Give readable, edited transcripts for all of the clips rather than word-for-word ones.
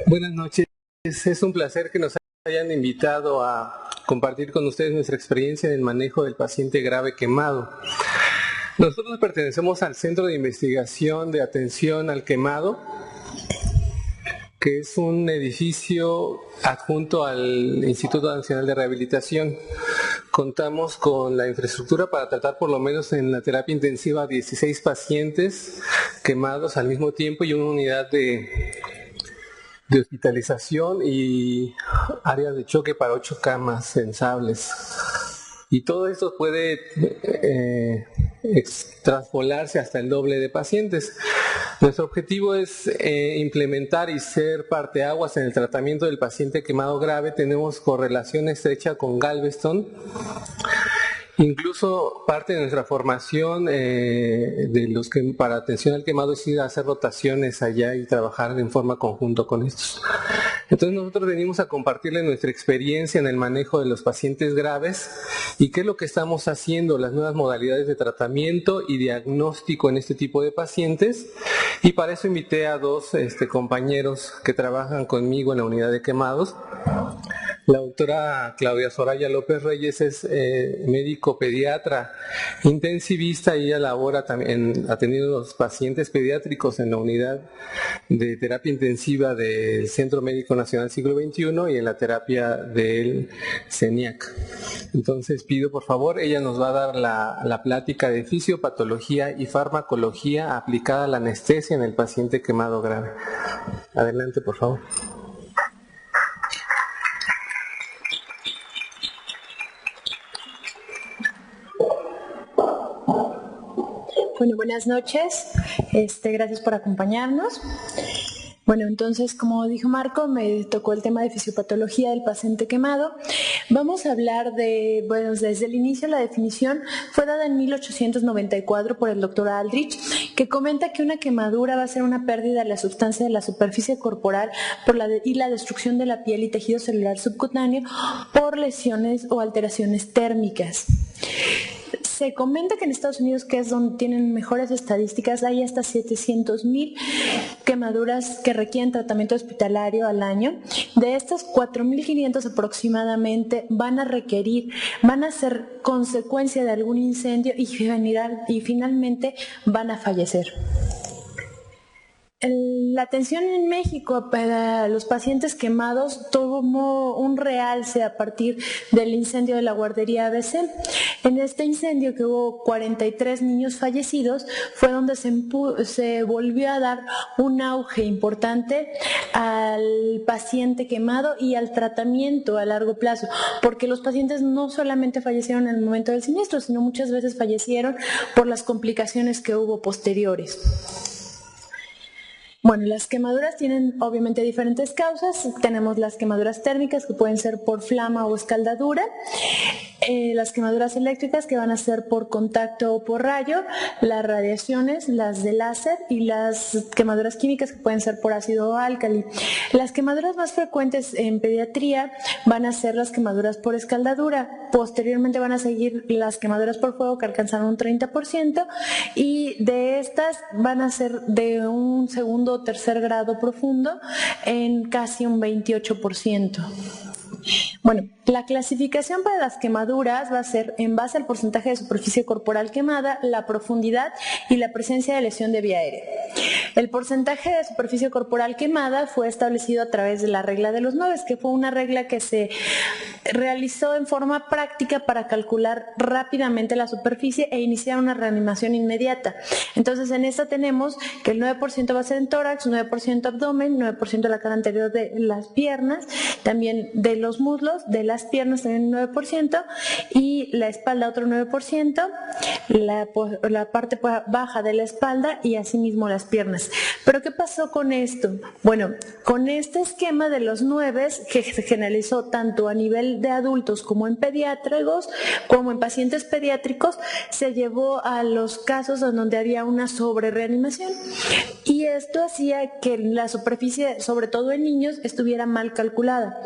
Buenas noches, es un placer que nos hayan invitado a compartir con ustedes nuestra experiencia en el manejo del paciente grave quemado. Nosotros pertenecemos al Centro de Investigación de Atención al Quemado, que es un edificio adjunto al Instituto Nacional de Rehabilitación. Contamos con la infraestructura para tratar por lo menos en la terapia intensiva a 16 pacientes quemados al mismo tiempo y una unidad de hospitalización y áreas de choque para 8 camas sensables. Y todo esto puede traspolarse hasta el doble de pacientes. Nuestro objetivo es implementar y ser parteaguas en el tratamiento del paciente quemado grave. Tenemos correlación estrecha con Galveston. Incluso parte de nuestra formación de los que para atención al quemado es ir a hacer rotaciones allá y trabajar en forma conjunta con estos. Entonces nosotros venimos a compartirles nuestra experiencia en el manejo de los pacientes graves y qué es lo que estamos haciendo, las nuevas modalidades de tratamiento y diagnóstico en este tipo de pacientes. Y para eso invité a dos compañeros que trabajan conmigo en la unidad de quemados. La doctora Claudia Soraya López Reyes es médico pediatra intensivista y ella labora también atendiendo a los pacientes pediátricos en la unidad de terapia intensiva del Centro Médico Nacional Siglo XXI y en la terapia del CENIAC. Entonces pido por favor, ella nos va a dar la plática de fisiopatología y farmacología aplicada a la anestesia en el paciente quemado grave. Adelante, por favor. Bueno, buenas noches. Gracias por acompañarnos. Bueno, entonces, como dijo Marco, me tocó el tema de fisiopatología del paciente quemado. Vamos a hablar de, bueno, desde el inicio la definición fue dada en 1894 por el doctor Aldrich, que comenta que una quemadura va a ser una pérdida de la sustancia de la superficie corporal y la destrucción de la piel y tejido celular subcutáneo por lesiones o alteraciones térmicas. Se comenta que en Estados Unidos, que es donde tienen mejores estadísticas, hay hasta 700,000 quemaduras que requieren tratamiento hospitalario al año. De estas, 4,500 aproximadamente van a ser consecuencia de algún incendio y finalmente van a fallecer. La atención en México para los pacientes quemados tomó un realce a partir del incendio de la guardería ABC. En este incendio, que hubo 43 niños fallecidos, fue donde se volvió a dar un auge importante al paciente quemado y al tratamiento a largo plazo, porque los pacientes no solamente fallecieron en el momento del siniestro, sino muchas veces fallecieron por las complicaciones que hubo posteriores. Bueno, las quemaduras tienen obviamente diferentes causas. Tenemos las quemaduras térmicas, que pueden ser por flama o escaldadura, las quemaduras eléctricas, que van a ser por contacto o por rayo, las radiaciones, las de láser, y las quemaduras químicas, que pueden ser por ácido o álcali. Las quemaduras más frecuentes en pediatría van a ser las quemaduras por escaldadura. Posteriormente van a seguir las quemaduras por fuego, que alcanzan un 30%, y de estas van a ser de un segundo o tercer grado profundo en casi un 28%. Bueno, la clasificación para las quemaduras va a ser en base al porcentaje de superficie corporal quemada, la profundidad y la presencia de lesión de vía aérea. El porcentaje de superficie corporal quemada fue establecido a través de la regla de los 9, que fue una regla que se realizó en forma práctica para calcular rápidamente la superficie e iniciar una reanimación inmediata. Entonces, en esta tenemos que el 9% va a ser en tórax, 9% abdomen, 9% de la cara anterior de las piernas, también de los muslos, de las piernas también 9%, y la espalda otro 9%, la parte baja de la espalda y asimismo las piernas. ¿Pero qué pasó con esto? Bueno, con este esquema de los 9, que se generalizó tanto a nivel de adultos como en pediátricos, como en pacientes pediátricos, se llevó a los casos en donde había una sobrereanimación, y esto hacía que la superficie, sobre todo en niños, estuviera mal calculada.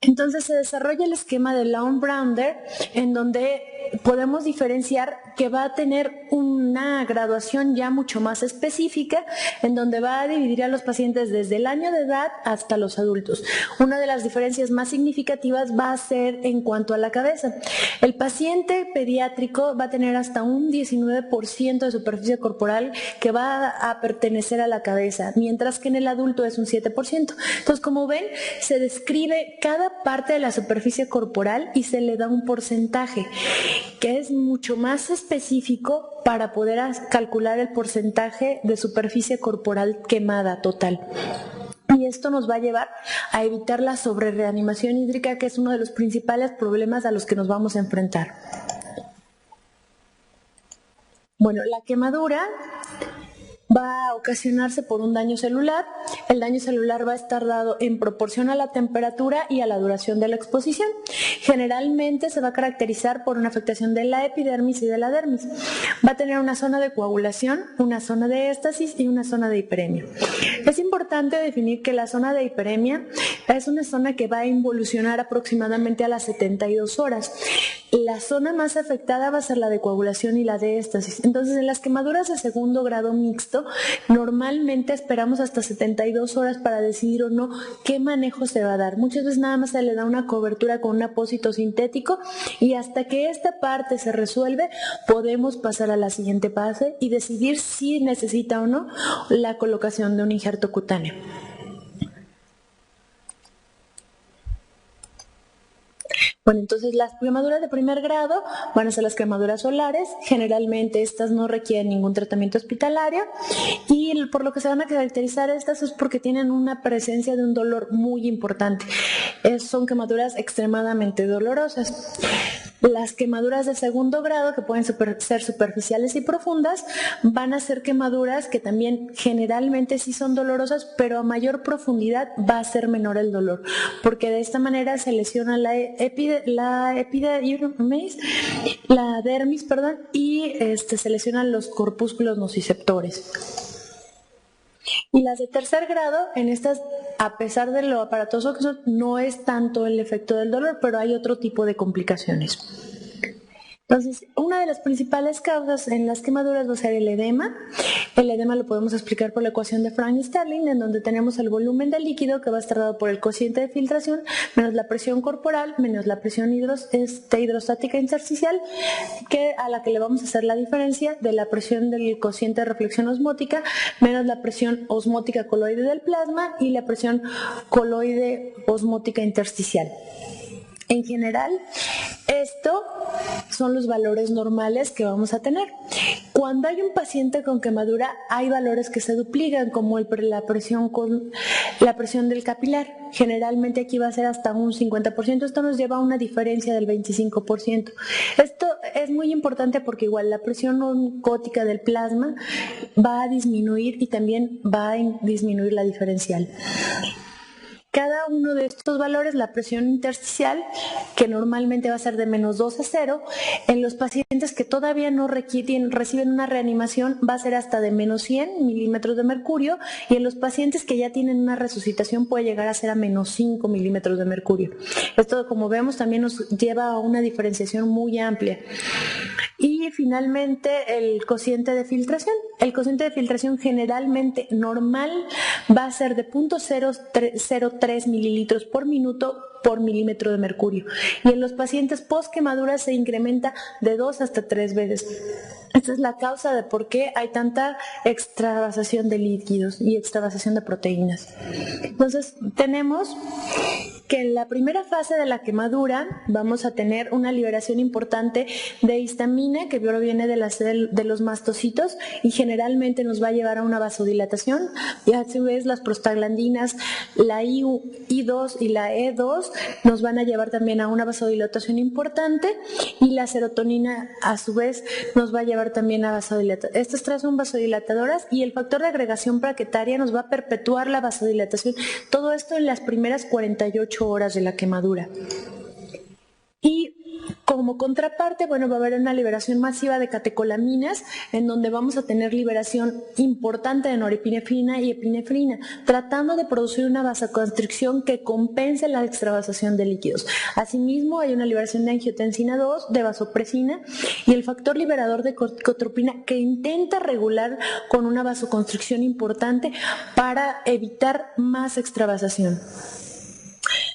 Entonces se desarrolla el esquema de Lawn-Browder, en donde podemos diferenciar que va a tener un una graduación ya mucho más específica, en donde va a dividir a los pacientes desde el año de edad hasta los adultos. Una de las diferencias más significativas va a ser en cuanto a la cabeza. El paciente pediátrico va a tener hasta un 19% de superficie corporal que va a pertenecer a la cabeza, mientras que en el adulto es un 7%. Entonces, como ven, se describe cada parte de la superficie corporal y se le da un porcentaje que es mucho más específico para poder calcular el porcentaje de superficie corporal quemada total. Y esto nos va a llevar a evitar la sobrereanimación hídrica, que es uno de los principales problemas a los que nos vamos a enfrentar. Bueno, la quemadura va a ocasionarse por un daño celular. El daño celular va a estar dado en proporción a la temperatura y a la duración de la exposición. Generalmente se va a caracterizar por una afectación de la epidermis y de la dermis. Va a tener una zona de coagulación, una zona de éstasis y una zona de hiperemia. Es importante definir que la zona de hiperemia es una zona que va a involucionar aproximadamente a las 72 horas. La zona más afectada va a ser la de coagulación y la de éstasis. Entonces, en las quemaduras de segundo grado mixto, normalmente esperamos hasta 72 horas para decidir o no qué manejo se va a dar. Muchas veces nada más se le da una cobertura con un apósito sintético y hasta que esta parte se resuelve, podemos pasar a la siguiente fase y decidir si necesita o no la colocación de un injerto cutáneo. Bueno, entonces las quemaduras de primer grado van a ser las quemaduras solares. Generalmente estas no requieren ningún tratamiento hospitalario y por lo que se van a caracterizar estas es porque tienen una presencia de un dolor muy importante. Son quemaduras extremadamente dolorosas. Las quemaduras de segundo grado, que pueden ser superficiales y profundas, van a ser quemaduras que también generalmente sí son dolorosas, pero a mayor profundidad va a ser menor el dolor, porque de esta manera se lesiona la dermis, y se lesionan los corpúsculos nociceptores. Y las de tercer grado, en estas, a pesar de lo aparatoso que son, no es tanto el efecto del dolor, pero hay otro tipo de complicaciones. Entonces, una de las principales causas en las quemaduras va a ser el edema. El edema lo podemos explicar por la ecuación de Frank-Starling, en donde tenemos el volumen del líquido que va a estar dado por el cociente de filtración menos la presión corporal menos la presión hidrostática intersticial, a la que le vamos a hacer la diferencia de la presión del cociente de reflexión osmótica menos la presión osmótica coloide del plasma y la presión coloide osmótica intersticial. En general, esto son los valores normales que vamos a tener. Cuando hay un paciente con quemadura, hay valores que se duplican, como la presión del capilar. Generalmente aquí va a ser hasta un 50%. Esto nos lleva a una diferencia del 25%. Esto es muy importante porque igual la presión oncótica del plasma va a disminuir y también va a disminuir la diferencial. Cada uno de estos valores, la presión intersticial, que normalmente va a ser de -2 a 0, en los pacientes que todavía no reciben una reanimación va a ser hasta de -100 milímetros de mercurio, y en los pacientes que ya tienen una resucitación puede llegar a ser a -5 milímetros de mercurio. Esto, como vemos, también nos lleva a una diferenciación muy amplia. Y finalmente el cociente de filtración. El cociente de filtración generalmente normal va a ser de 0.003 mililitros por minuto por milímetro de mercurio. Y en los pacientes post quemaduras se incrementa de 2 hasta 3 veces. Esta es la causa de por qué hay tanta extravasación de líquidos y extravasación de proteínas. Entonces, tenemos que en la primera fase de la quemadura vamos a tener una liberación importante de histamina que proviene de los mastocitos y generalmente nos va a llevar a una vasodilatación, y a su vez las prostaglandinas, la I2 y la E2 nos van a llevar también a una vasodilatación importante, y la serotonina a su vez nos va a llevar también a vasodilatación. Estas tres son vasodilatadoras, y el factor de agregación plaquetaria nos va a perpetuar la vasodilatación. Todo esto en las primeras 48 horas de la quemadura. Y como contraparte, bueno, va a haber una liberación masiva de catecolaminas, en donde vamos a tener liberación importante de norepinefrina y epinefrina, tratando de producir una vasoconstricción que compense la extravasación de líquidos. Asimismo, hay una liberación de angiotensina 2, de vasopresina, y el factor liberador de corticotropina que intenta regular con una vasoconstricción importante para evitar más extravasación.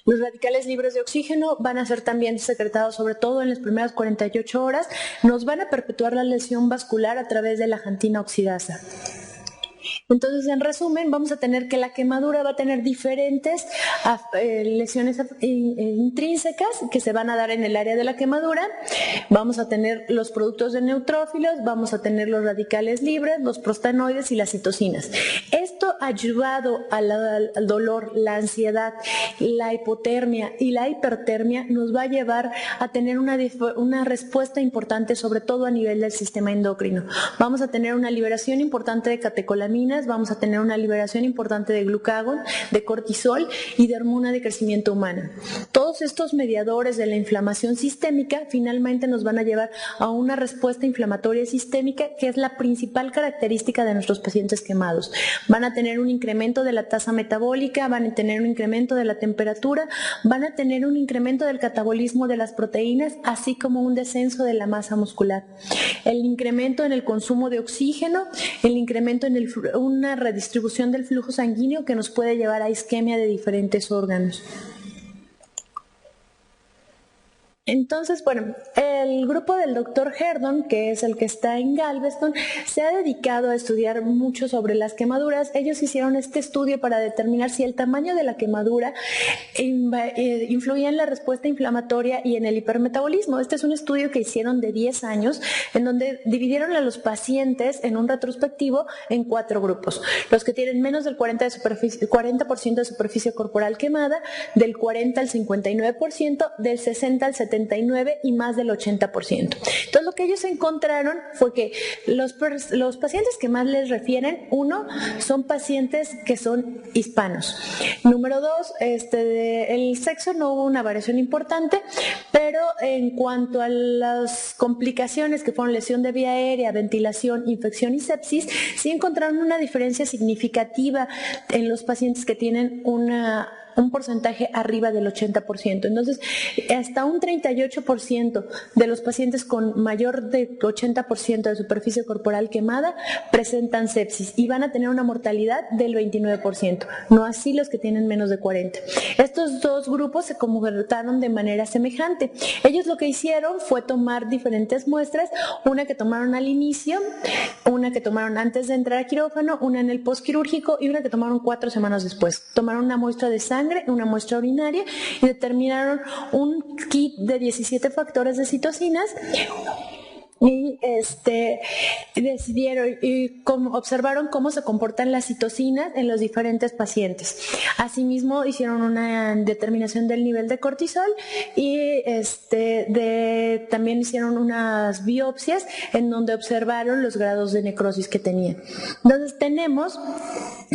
Los radicales libres de oxígeno van a ser también secretados, sobre todo en las primeras 48 horas, nos van a perpetuar la lesión vascular a través de la xantina oxidasa. Entonces, en resumen, vamos a tener que la quemadura va a tener diferentes lesiones intrínsecas que se van a dar en el área de la quemadura. Vamos a tener los productos de neutrófilos, vamos a tener los radicales libres, los prostanoides y las citocinas. Esto ayudado al dolor, la ansiedad, la hipotermia y la hipertermia nos va a llevar a tener una respuesta importante, sobre todo a nivel del sistema endocrino. Vamos a tener una liberación importante de catecolaminas, vamos a tener una liberación importante de glucagón, de cortisol y de hormona de crecimiento humana. Todos estos mediadores de la inflamación sistémica finalmente nos van a llevar a una respuesta inflamatoria sistémica, que es la principal característica de nuestros pacientes quemados. Van a tener un incremento de la tasa metabólica, van a tener un incremento de la temperatura, van a tener un incremento del catabolismo de las proteínas, así como un descenso de la masa muscular. El incremento en el consumo de oxígeno, el incremento en una redistribución del flujo sanguíneo que nos puede llevar a isquemia de diferentes órganos. Entonces, bueno, el grupo del doctor Herdon, que es el que está en Galveston, se ha dedicado a estudiar mucho sobre las quemaduras. Ellos hicieron este estudio para determinar si el tamaño de la quemadura influía en la respuesta inflamatoria y en el hipermetabolismo. Este es un estudio que hicieron de 10 años, en donde dividieron a los pacientes en un retrospectivo en 4 grupos. Los que tienen menos del 40% de superficie corporal quemada, del 40 al 59%, del 60 al 79% y más del 80%. Entonces, lo que ellos encontraron fue que los pacientes que más les refieren, uno, son pacientes que son hispanos. Número 2, el sexo no hubo una variación importante, pero en cuanto a las complicaciones que fueron lesión de vía aérea, ventilación, infección y sepsis, sí encontraron una diferencia significativa en los pacientes que tienen un porcentaje arriba del 80%. Entonces, hasta un 38% de los pacientes con mayor de 80% de superficie corporal quemada presentan sepsis y van a tener una mortalidad del 29%, no así los que tienen menos de 40. Estos dos grupos se comportaron de manera semejante. Ellos lo que hicieron fue tomar diferentes muestras, una que tomaron al inicio, una que tomaron antes de entrar a quirófano, una en el postquirúrgico y una que tomaron 4 semanas después. Tomaron una muestra de sangre, una muestra urinaria y determinaron un kit de 17 factores de citocinas y decidieron y observaron cómo se comportan las citocinas en los diferentes pacientes. Asimismo, hicieron una determinación del nivel de cortisol y también hicieron unas biopsias en donde observaron los grados de necrosis que tenían. Entonces, tenemos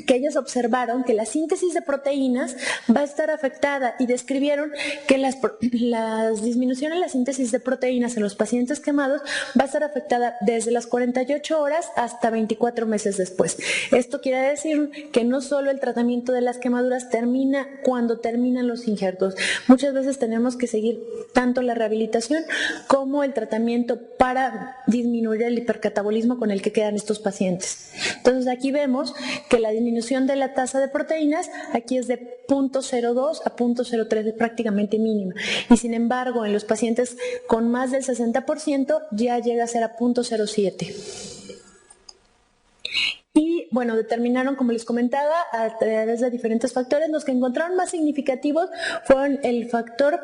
que ellos observaron que la síntesis de proteínas va a estar afectada y describieron que las disminuciones en la síntesis de proteínas en los pacientes quemados va a estar afectada desde las 48 horas hasta 24 meses después. Esto quiere decir que no solo el tratamiento de las quemaduras termina cuando terminan los injertos. Muchas veces tenemos que seguir tanto la rehabilitación como el tratamiento para disminuir el hipercatabolismo con el que quedan estos pacientes. Entonces, aquí vemos que la disminución de la tasa de proteínas aquí es de 0.02 a 0.03, prácticamente mínima. Y sin embargo, en los pacientes con más del 60% ya llega a ser a 0.07. Y bueno, determinaron, como les comentaba, a través de diferentes factores. Los que encontraron más significativos fueron el factor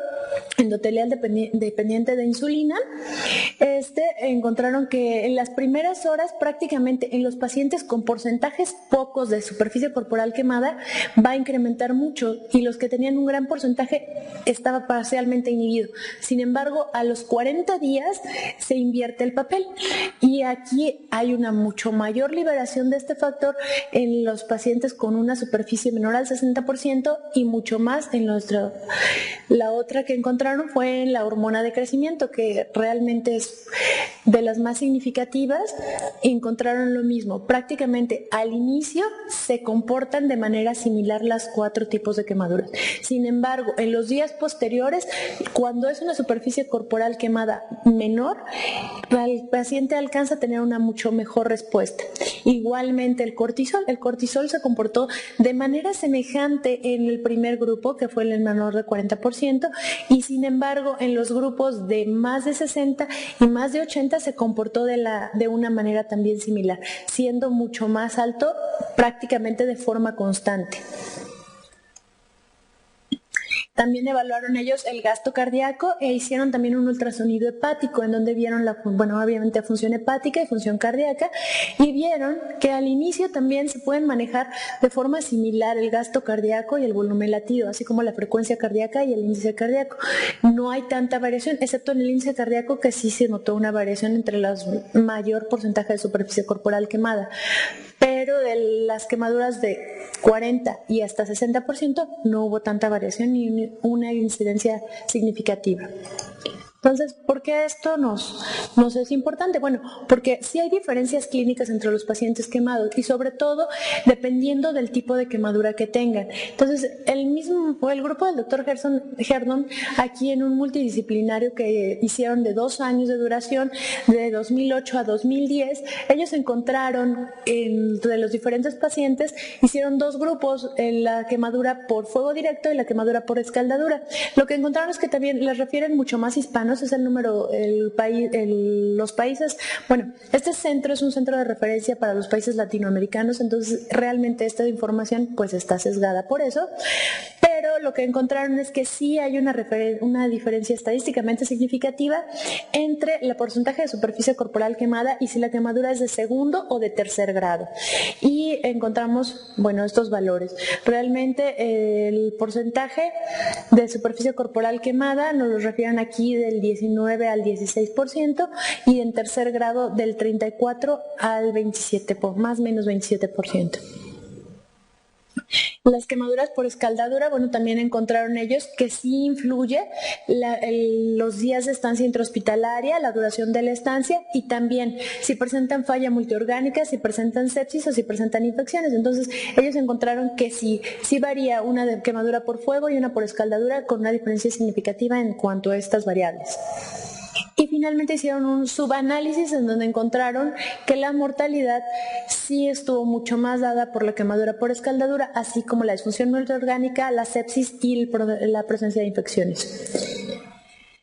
endotelial dependiente de insulina. Encontraron que en las primeras horas, prácticamente en los pacientes con porcentajes pocos de superficie corporal quemada, va a incrementar mucho, y los que tenían un gran porcentaje estaba parcialmente inhibido. Sin embargo, a los 40 días se invierte el papel, y aquí hay una mucho mayor liberación de este factor factor en los pacientes con una superficie menor al 60% y mucho más en nuestra. La otra que encontraron fue en la hormona de crecimiento, que realmente es de las más significativas. Encontraron lo mismo, prácticamente al inicio se comportan de manera similar las 4 tipos de quemaduras. Sin embargo, en los días posteriores, cuando es una superficie corporal quemada menor, el paciente alcanza a tener una mucho mejor respuesta. Igualmente el cortisol se comportó de manera semejante en el primer grupo, que fue el menor de 40%, y sin embargo en los grupos de más de 60 y más de 80 se comportó de una manera también similar, siendo mucho más alto prácticamente de forma constante. También evaluaron ellos el gasto cardíaco e hicieron también un ultrasonido hepático en donde vieron obviamente función hepática y función cardíaca, y vieron que al inicio también se pueden manejar de forma similar el gasto cardíaco y el volumen latido, así como la frecuencia cardíaca y el índice cardíaco. No hay tanta variación, excepto en el índice cardíaco, que sí se notó una variación entre los mayor porcentaje de superficie corporal quemada. Pero de las quemaduras de 40 y hasta 60% no hubo tanta variación ni una incidencia significativa. Entonces, ¿por qué esto nos es importante? Bueno, porque sí hay diferencias clínicas entre los pacientes quemados y sobre todo dependiendo del tipo de quemadura que tengan. Entonces, el grupo del doctor Herdon, aquí en un multidisciplinario que hicieron de 2 años de duración, de 2008 a 2010, ellos encontraron entre los diferentes pacientes, hicieron 2 grupos, la quemadura por fuego directo y la quemadura por escaldadura. Lo que encontraron es que también les refieren mucho más hispanos, es el número, los países, bueno, este centro es un centro de referencia para los países latinoamericanos, entonces realmente esta información pues está sesgada por eso, pero lo que encontraron es que sí hay una diferencia estadísticamente significativa entre el porcentaje de superficie corporal quemada y si la quemadura es de segundo o de tercer grado. Y encontramos, bueno, estos valores. Realmente el porcentaje de superficie corporal quemada nos lo refieren aquí del 19 al 16% y en tercer grado del 34 al 27, más o menos 27%. Las quemaduras por escaldadura, bueno, también encontraron ellos que sí influye los días de estancia intrahospitalaria, la duración de la estancia y también si presentan falla multiorgánica, si presentan sepsis o si presentan infecciones. Entonces, ellos encontraron que sí varía una de quemadura por fuego y una por escaldadura con una diferencia significativa en cuanto a estas variables. Y finalmente hicieron un subanálisis en donde encontraron que la mortalidad sí estuvo mucho más dada por la quemadura por escaldadura, así como la disfunción multiorgánica, la sepsis y la presencia de infecciones.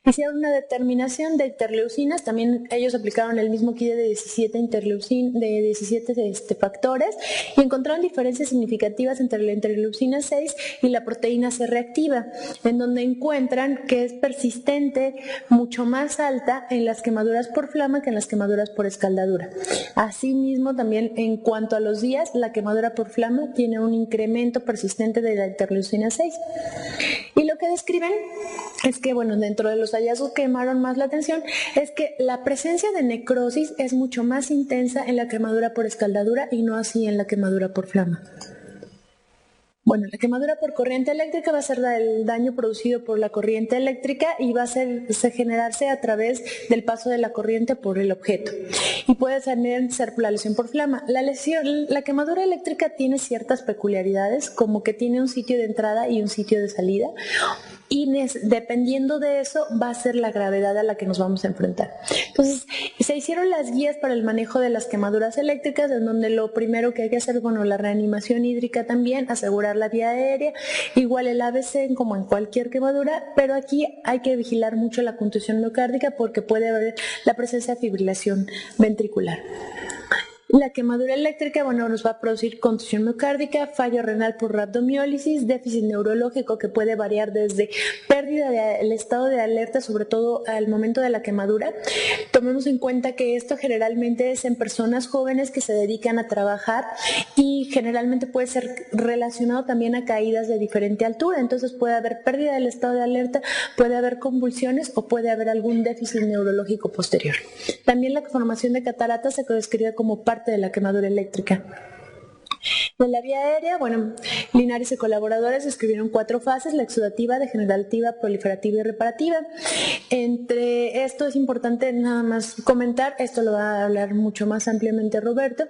Hicieron una determinación de interleucinas, también ellos aplicaron el mismo kit de 17 factores y encontraron diferencias significativas entre la interleucina 6 y la proteína C reactiva, en donde encuentran que es persistente, mucho más alta en las quemaduras por flama que en las quemaduras por escaldadura. Asimismo, también en cuanto a los días, la quemadura por flama tiene un incremento persistente de la interleucina 6. Y lo que describen es que, bueno, dentro de los hallazgos que llamaron más la atención es que la presencia de necrosis es mucho más intensa en la quemadura por escaldadura y no así en la quemadura por flama. Bueno, la quemadura por corriente eléctrica va a ser el daño producido por la corriente eléctrica y va a generarse a través del paso de la corriente por el objeto. Y puede también ser la lesión por flama. La quemadura eléctrica tiene ciertas peculiaridades, como que tiene un sitio de entrada y un sitio de salida. Y dependiendo de eso va a ser la gravedad a la que nos vamos a enfrentar. Entonces, se hicieron las guías para el manejo de las quemaduras eléctricas, en donde lo primero que hay que hacer, bueno, la reanimación hídrica también, asegurar la vía aérea, igual el ABC como en cualquier quemadura, pero aquí hay que vigilar mucho la contusión miocárdica porque puede haber la presencia de fibrilación ventricular. La quemadura eléctrica, bueno, nos va a producir contusión miocárdica, fallo renal por rhabdomiólisis, déficit neurológico que puede variar desde pérdida del estado de alerta, sobre todo al momento de la quemadura. Tomemos en cuenta que esto generalmente es en personas jóvenes que se dedican a trabajar y generalmente puede ser relacionado también a caídas de diferente altura, entonces puede haber pérdida del estado de alerta, puede haber convulsiones o puede haber algún déficit neurológico posterior. También la formación de cataratas se describe como parte de la quemadura eléctrica. En la vía aérea, bueno, Linares y colaboradores describieron 4 fases: la exudativa, degenerativa, proliferativa y reparativa. Entre esto es importante nada más comentar, esto lo va a hablar mucho más ampliamente Roberto,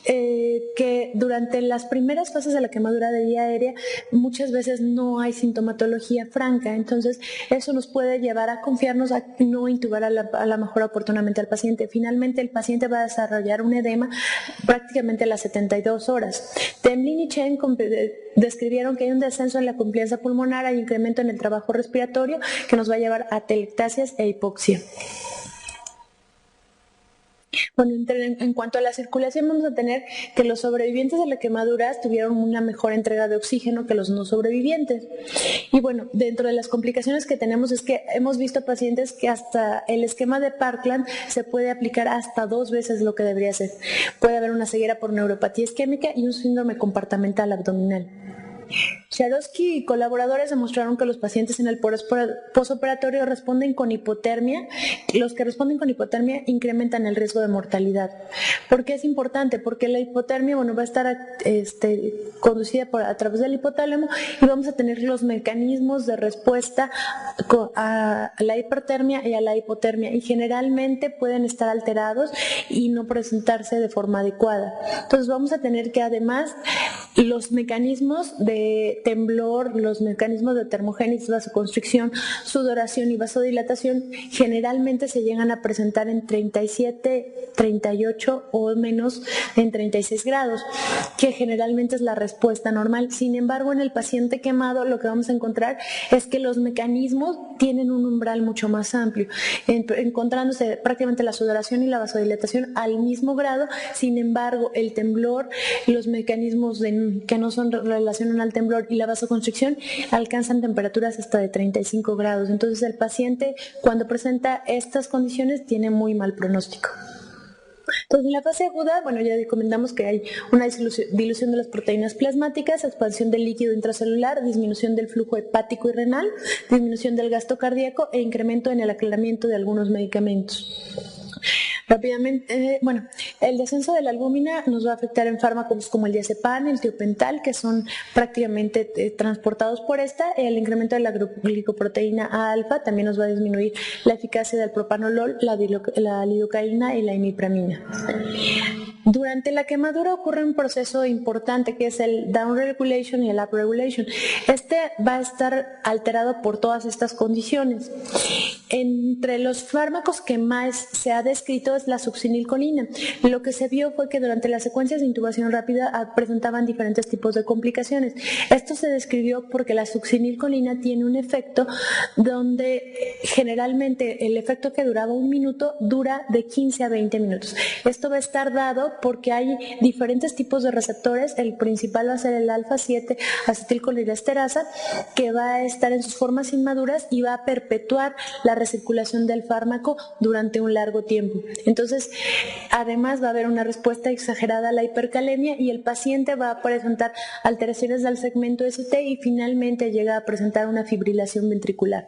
que durante las primeras fases de la quemadura de vía aérea muchas veces no hay sintomatología franca, entonces eso nos puede llevar a confiarnos a no intubar a la mejor oportunamente al paciente. Finalmente el paciente va a desarrollar un edema prácticamente a las 72 horas. Temlin y Chen describieron que hay un descenso en la complianza pulmonar, hay incremento en el trabajo respiratorio que nos va a llevar a telectasias e hipoxia. Bueno, en cuanto a la circulación, vamos a tener que los sobrevivientes de la quemadura tuvieron una mejor entrega de oxígeno que los no sobrevivientes. Y bueno, dentro de las complicaciones que tenemos es que hemos visto pacientes que hasta el esquema de Parkland se puede aplicar hasta 2 veces lo que debería ser. Puede haber una ceguera por neuropatía isquémica y un síndrome compartimental abdominal. Sharosky y colaboradores demostraron que los pacientes en el posoperatorio responden con hipotermia. Los que responden con hipotermia incrementan el riesgo de mortalidad. ¿Por qué es importante? Porque la hipotermia, bueno, va a estar conducida a través del hipotálamo y vamos a tener los mecanismos de respuesta a la hipertermia y a la hipotermia, y generalmente pueden estar alterados y no presentarse de forma adecuada. Entonces vamos a tener que además los mecanismos de temblor, los mecanismos de termogénesis, vasoconstricción, sudoración y vasodilatación generalmente se llegan a presentar en 37, 38 o menos en 36 grados, que generalmente es la respuesta normal. Sin embargo, en el paciente quemado lo que vamos a encontrar es que los mecanismos tienen un umbral mucho más amplio, encontrándose prácticamente la sudoración y la vasodilatación al mismo grado. Sin embargo, el temblor, los mecanismos que no son relacionados al temblor y la vasoconstricción alcanzan temperaturas hasta de 35 grados. Entonces el paciente cuando presenta estas condiciones tiene muy mal pronóstico. Entonces, en la fase aguda, bueno, ya comentamos que hay una dilución de las proteínas plasmáticas, expansión del líquido intracelular, disminución del flujo hepático y renal, disminución del gasto cardíaco e incremento en el aclaramiento de algunos medicamentos. Rápidamente, bueno, el descenso de la albúmina nos va a afectar en fármacos como el diazepam, el tiopental, que son prácticamente transportados por esta. El incremento de la glicoproteína A alfa también nos va a disminuir la eficacia del propanolol, la lidocaína y la imipramina. Durante la quemadura ocurre un proceso importante que es el down regulation y el up regulation. Este va a estar alterado por todas estas condiciones. Entre los fármacos que más se ha descrito es la succinilcolina. Lo que se vio fue que durante las secuencias de intubación rápida presentaban diferentes tipos de complicaciones. Esto se describió porque la succinilcolina tiene un efecto donde generalmente el efecto que duraba 1 minuto dura de 15 a 20 minutos. Esto va a estar dado porque hay diferentes tipos de receptores. El principal va a ser el alfa-7 acetilcolinesterasa, que va a estar en sus formas inmaduras y va a perpetuar la recirculación del fármaco durante un largo tiempo. Entonces, además va a haber una respuesta exagerada a la hipercalemia y el paciente va a presentar alteraciones del segmento ST y finalmente llega a presentar una fibrilación ventricular.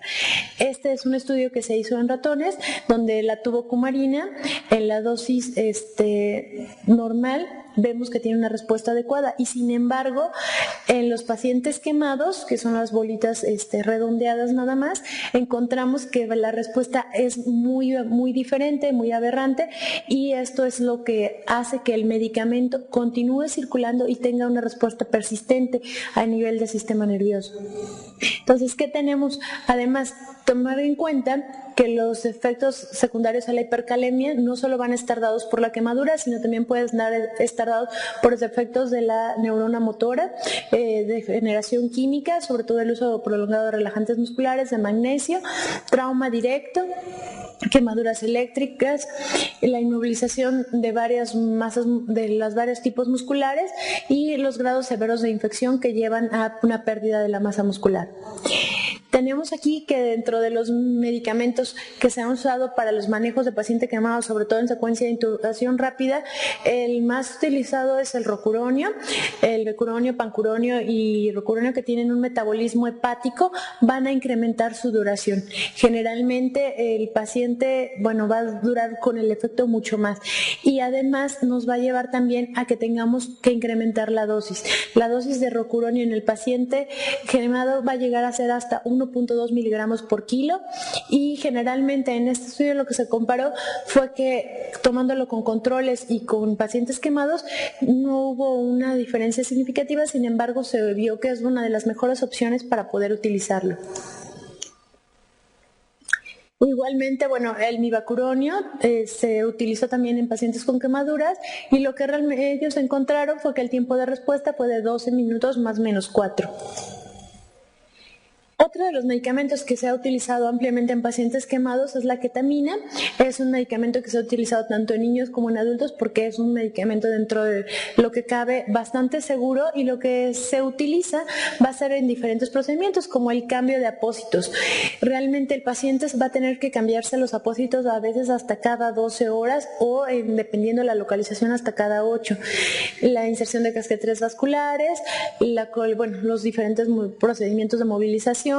Este es un estudio que se hizo en ratones, donde la tubocumarina en la dosis normal vemos que tiene una respuesta adecuada, y sin embargo en los pacientes quemados, que son las bolitas redondeadas nada más, encontramos que la respuesta es muy diferente, muy aberrante, y esto es lo que hace que el medicamento continúe circulando y tenga una respuesta persistente a nivel del sistema nervioso. Entonces, ¿qué tenemos? Además, tomar en cuenta que los efectos secundarios a la hipercalemia no solo van a estar dados por la quemadura, sino también pueden estar dados por los efectos de la neurona motora, degeneración química, sobre todo el uso prolongado de relajantes musculares, de magnesio, trauma directo, quemaduras eléctricas, la inmovilización de varias masas de los varios tipos musculares y los grados severos de infección que llevan a una pérdida de la masa muscular. Tenemos aquí que dentro de los medicamentos que se han usado para los manejos de paciente quemado, sobre todo en secuencia de intubación rápida, el más utilizado es el rocuronio, el becuronio, pancuronio y rocuronio, que tienen un metabolismo hepático, van a incrementar su duración. Generalmente el paciente, va a durar con el efecto mucho más, y además nos va a llevar también a que tengamos que incrementar la dosis. La dosis de rocuronio en el paciente quemado va a llegar a ser hasta 1.2 miligramos por kilo, y generalmente en este estudio lo que se comparó fue que, tomándolo con controles y con pacientes quemados, no hubo una diferencia significativa. Sin embargo, se vio que es una de las mejores opciones para poder utilizarlo. Igualmente, el mibacuronio se utilizó también en pacientes con quemaduras, y lo que realmente ellos encontraron fue que el tiempo de respuesta fue de 12 minutos más menos 4. Otro de los medicamentos que se ha utilizado ampliamente en pacientes quemados es la ketamina. Es un medicamento que se ha utilizado tanto en niños como en adultos, porque es un medicamento dentro de lo que cabe bastante seguro, y lo que se utiliza va a ser en diferentes procedimientos, como el cambio de apósitos. Realmente el paciente va a tener que cambiarse los apósitos a veces hasta cada 12 horas o, dependiendo de la localización, hasta cada 8. La inserción de casquetes vasculares, los diferentes procedimientos de movilización,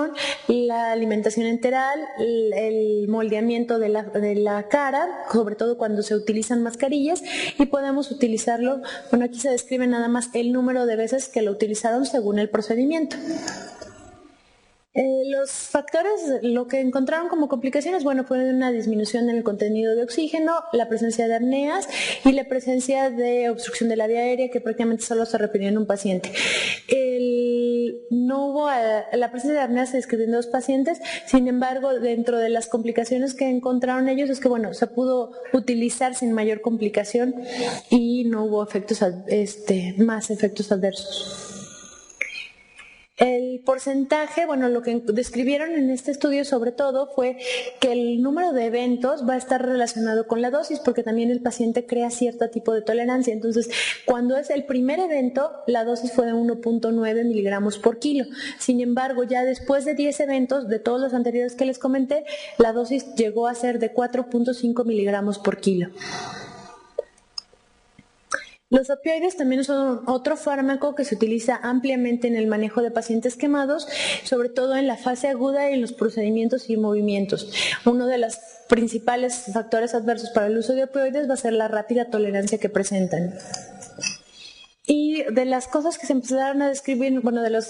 la alimentación enteral, el moldeamiento de la cara, sobre todo cuando se utilizan mascarillas, y podemos utilizarlo, aquí se describe nada más el número de veces que lo utilizaron según el procedimiento. Los factores, lo que encontraron como complicaciones, fue una disminución en el contenido de oxígeno, la presencia de apneas y la presencia de obstrucción de la vía aérea, que prácticamente solo se refirió en un paciente. No hubo la presencia de apneas se describió en 2 pacientes. Sin embargo, dentro de las complicaciones que encontraron ellos es que se pudo utilizar sin mayor complicación y no hubo más efectos adversos. El porcentaje, lo que describieron en este estudio sobre todo fue que el número de eventos va a estar relacionado con la dosis, porque también el paciente crea cierto tipo de tolerancia. Entonces, cuando es el primer evento, la dosis fue de 1.9 miligramos por kilo. Sin embargo, ya después de 10 eventos, de todos los anteriores que les comenté, la dosis llegó a ser de 4.5 miligramos por kilo. Los opioides también son otro fármaco que se utiliza ampliamente en el manejo de pacientes quemados, sobre todo en la fase aguda y en los procedimientos y movimientos. Uno de los principales factores adversos para el uso de opioides va a ser la rápida tolerancia que presentan. Y de las cosas que se empezaron a describir, de las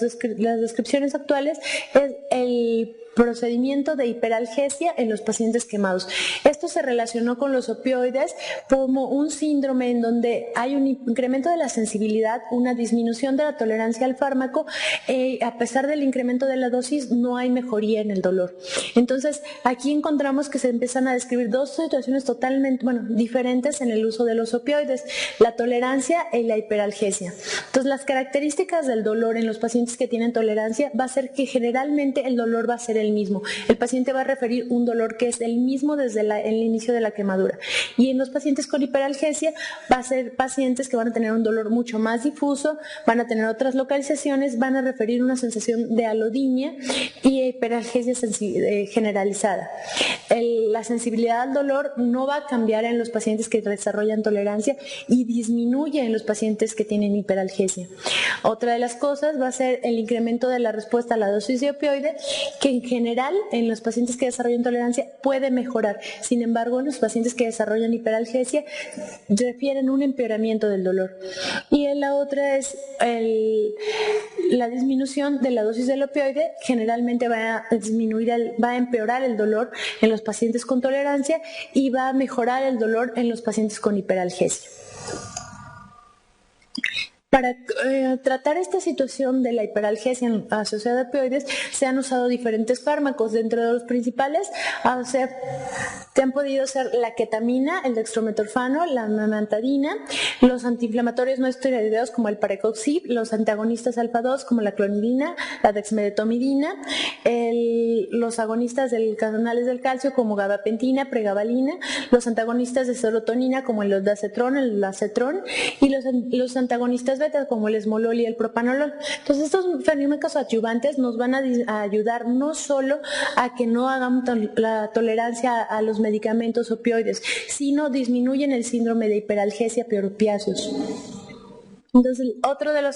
descripciones actuales, es el procedimiento de hiperalgesia en los pacientes quemados. Esto se relacionó con los opioides como un síndrome en donde hay un incremento de la sensibilidad, una disminución de la tolerancia al fármaco, a pesar del incremento de la dosis no hay mejoría en el dolor. Entonces, aquí encontramos que se empiezan a describir 2 situaciones totalmente diferentes en el uso de los opioides: la tolerancia y la hiperalgesia. Entonces, las características del dolor en los pacientes que tienen tolerancia va a ser que generalmente el dolor va a ser el mismo. El paciente va a referir un dolor que es el mismo desde el inicio de la quemadura. Y en los pacientes con hiperalgesia va a ser pacientes que van a tener un dolor mucho más difuso, van a tener otras localizaciones, van a referir una sensación de alodinia y hiperalgesia generalizada. La sensibilidad al dolor no va a cambiar en los pacientes que desarrollan tolerancia y disminuye en los pacientes que tienen hiperalgesia. Otra de las cosas va a ser el incremento de la respuesta a la dosis de opioide, que en general en los pacientes que desarrollan tolerancia puede mejorar. Sin embargo, en los pacientes que desarrollan hiperalgesia refieren un empeoramiento del dolor. Y la otra es la disminución de la dosis del opioide. Generalmente va a empeorar el dolor en los pacientes con tolerancia y va a mejorar el dolor en los pacientes con hiperalgesia. Para tratar esta situación de la hiperalgesia asociada a opioides se han usado diferentes fármacos. Dentro de los principales que han podido ser la ketamina, el dextrometorfano, la memantadina, los antiinflamatorios no esteroideos como el parecoxib, los antagonistas alfa-2 como la clonidina, la dexmedetomidina, los agonistas de canales del calcio como gabapentina, pregabalina, los antagonistas de serotonina como el ondansetron, el lacetrón, y los antagonistas beta, como el esmolol y el propanolol. Entonces estos fármacos adyuvantes nos van a ayudar no solo a que no hagamos la tolerancia a los medicamentos opioides, sino disminuyen el síndrome de hiperalgesia por opiáceos. Entonces, otro de las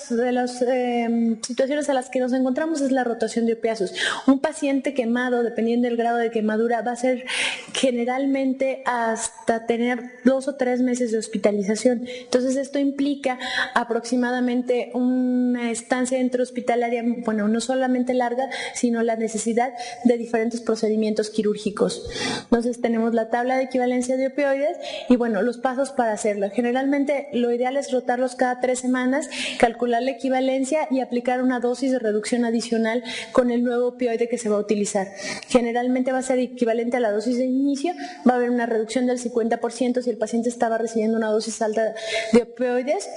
situaciones a las que nos encontramos es la rotación de opiáceos. Un paciente quemado, dependiendo del grado de quemadura, va a ser generalmente hasta tener 2 o 3 meses de hospitalización. Entonces, esto implica aproximadamente una estancia intrahospitalaria, bueno, no solamente larga, sino la necesidad de diferentes procedimientos quirúrgicos. Entonces, tenemos la tabla de equivalencia de opioides y, bueno, los pasos para hacerlo. Generalmente, lo ideal es rotarlos cada 3 semanas, calcular la equivalencia y aplicar una dosis de reducción adicional con el nuevo opioide que se va a utilizar. Generalmente va a ser equivalente a la dosis de inicio, va a haber una reducción del 50% si el paciente estaba recibiendo una dosis alta de opioides,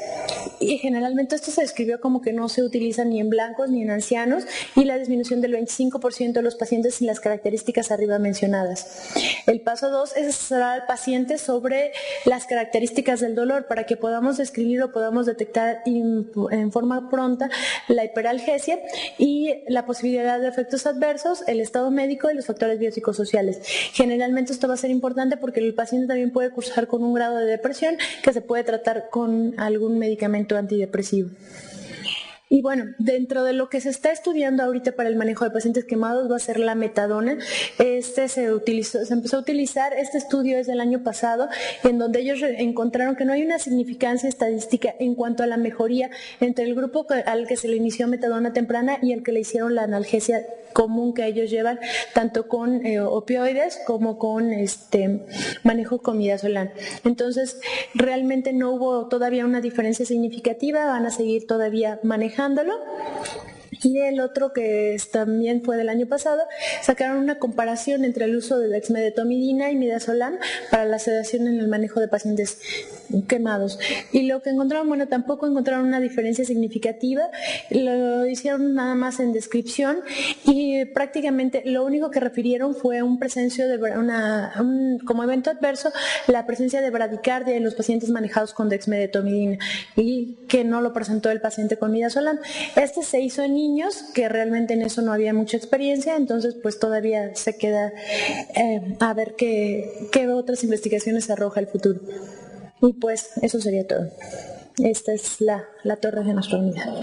y generalmente esto se describió como que no se utiliza ni en blancos ni en ancianos, y la disminución del 25% de los pacientes sin las características arriba mencionadas. El paso 2 es asesorar al paciente sobre las características del dolor para que podamos describir o podamos detectar en forma pronta la hiperalgesia y la posibilidad de efectos adversos, el estado médico y los factores biopsicosociales. Generalmente esto va a ser importante porque el paciente también puede cursar con un grado de depresión que se puede tratar con algún medicamento antidepresivo. Y bueno, dentro de lo que se está estudiando ahorita para el manejo de pacientes quemados va a ser la metadona. Se empezó a utilizar, este estudio es del año pasado, en donde ellos encontraron que no hay una significancia estadística en cuanto a la mejoría entre el grupo al que se le inició metadona temprana y el que le hicieron la analgesia común que ellos llevan, tanto con opioides como con manejo con midazolam. Entonces, realmente no hubo todavía una diferencia significativa, van a seguir todavía manejándolo. Y el otro, que también fue del año pasado, sacaron una comparación entre el uso de dexmedetomidina y midazolam para la sedación en el manejo de pacientes quemados. Y lo que encontraron, bueno, tampoco encontraron una diferencia significativa, lo hicieron nada más en descripción y prácticamente lo único que refirieron fue un presencio de como evento adverso, la presencia de bradicardia en los pacientes manejados con dexmedetomidina y que no lo presentó el paciente con midazolam. Este se hizo en niños, que realmente en eso no había mucha experiencia, entonces pues todavía se queda a ver qué otras investigaciones arroja el futuro. Y pues eso sería todo. Esta es la torre de nuestra unidad.